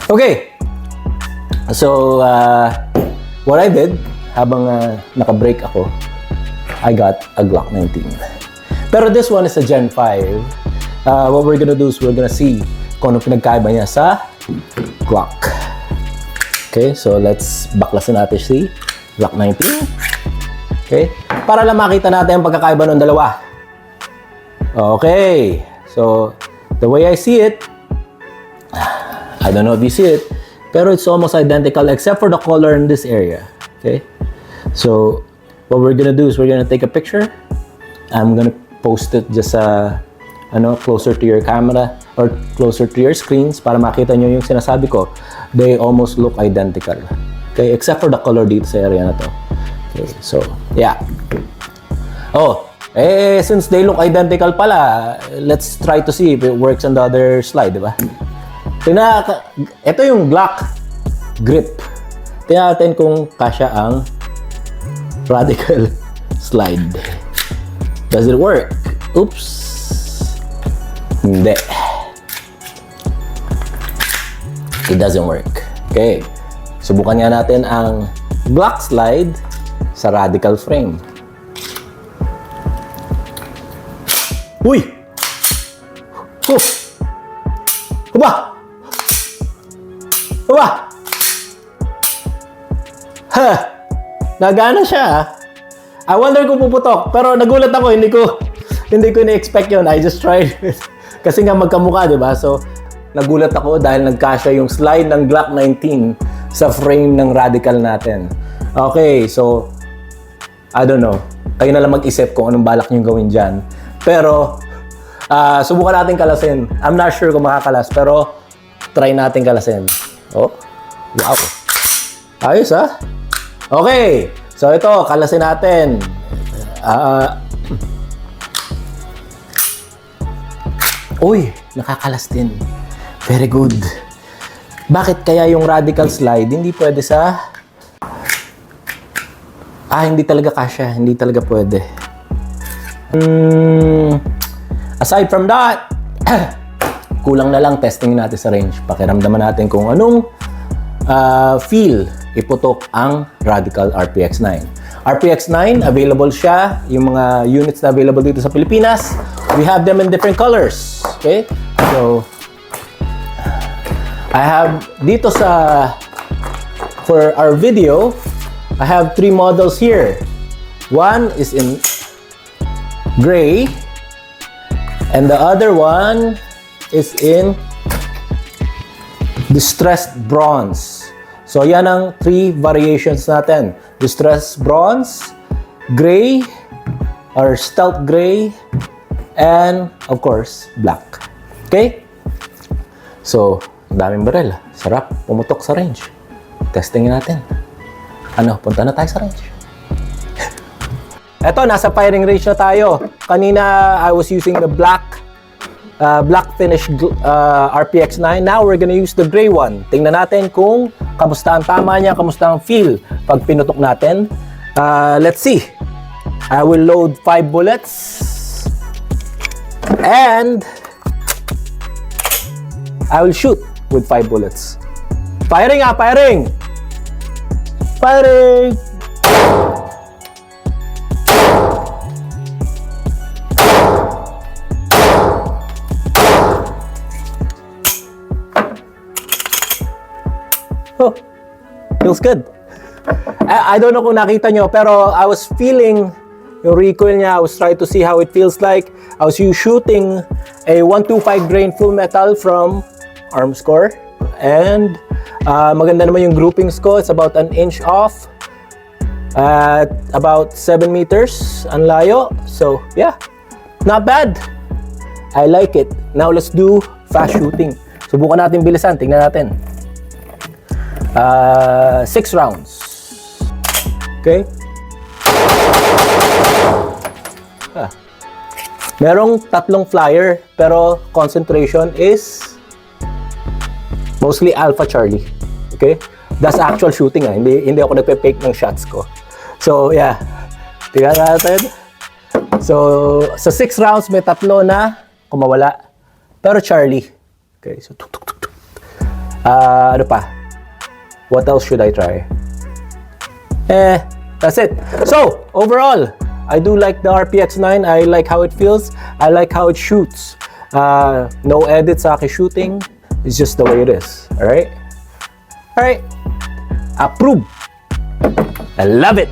Okay. So, what I did, habang naka-break ako, I got a Glock 19. Pero this one is a Gen 5. What we're gonna do is we're gonna see kung ano pinagkaiba niya sa Glock. Okay, so let's baklasin natin si Glock 19. Okay, para lang makita natin ang pagkakaiba ng dalawa. Okay, so the way I see it, I don't know if you see it, pero it's almost identical except for the color in this area. Okay, so what we're gonna do is we're gonna take a picture. I'm gonna post it just closer to your camera or closer to your screens para makita nyo yung sinasabi ko. They almost look identical. Okay, except for the color dito sa area na to. Okay, so yeah. Oh, since they look identical pala, let's try to see if it works on the other slide, di ba? Ito yung Glock grip. Tingnan natin kung kasya ang radikal slide. Does it work? Oops. Hindi. It doesn't work. Okay. Subukan nga natin ang Glock slide sa radikal frame. Uy! Oh! Huba! Huba! Ha! Nagana siya. I wonder kung puputok. Pero nagulat ako. Hindi ko na-expect yun. I just tried it. Kasi nga magkamukha, di ba? So, nagulat ako dahil nagkasya yung slide ng Glock 19 sa frame ng radikal natin. Okay, so, I don't know. Kayo na lang mag-isip kung anong balak nyo gawin dyan. Pero, subukan natin kalasin. I'm not sure kung makakalas, pero try natin kalasin. Oh, wow. Ayos, ha? Okay, so ito, kalasin natin. Uy, nakakalas din. Very good. Bakit kaya yung radical slide hindi pwede sa... hindi talaga kasya. Hindi talaga pwede. Aside from that, kulang na lang testing natin sa range. Pakiramdaman natin kung anong feel iputok ang radikal RPX9. RPX9, available siya. Yung mga units na available dito sa Pilipinas, we have them in different colors. Okay? So, I have dito for our video, I have 3 models here. One is in gray, and the other one is in distressed bronze. So, yan ang 3 variations natin. Distressed bronze, gray, or stealth gray, and, of course, black. Okay? So, ang daming baril. Sarap pumutok sa range. Testingin natin. Punta na tayo sa range. Eto, nasa firing range na tayo. Kanina, I was using the black finish RPX9. Now, we're gonna use the gray one. Tingnan natin kung kamusta ang tama niya, kamusta ang feel pag pinutok natin. Let's see. I will load 5 bullets. And I will shoot with 5 bullets. Firing! Firing! Firing! Oh, feels good. I don't know kung nakita nyo, pero I was feeling yung recoil niya. I was trying to see how it feels like. I was shooting a 125 grain full metal from Armscore. And maganda naman yung groupings ko. It's about 1 inch off. At about 7 meters ang layo. So, yeah. Not bad. I like it. Now, let's do fast shooting. Subukan natin bilisan. Tingnan natin. 6 rounds. Okay? Merong 3 flyer, pero concentration is mostly Alpha Charlie. Okay? That's actual shooting. Hindi ako nagpe-fake ng shots ko. So, yeah. Tingnan natin. So, sa 6 rounds, may 3 na kumawala. Pero Charlie. Okay, so tuk tuk tuk tuk. Ano pa? What else should I try? That's it. So, overall, I do like the RPX9. I like how it feels. I like how it shoots. No edits sa aking shooting. It's just the way it is. Alright? Alright. Approve. I love it.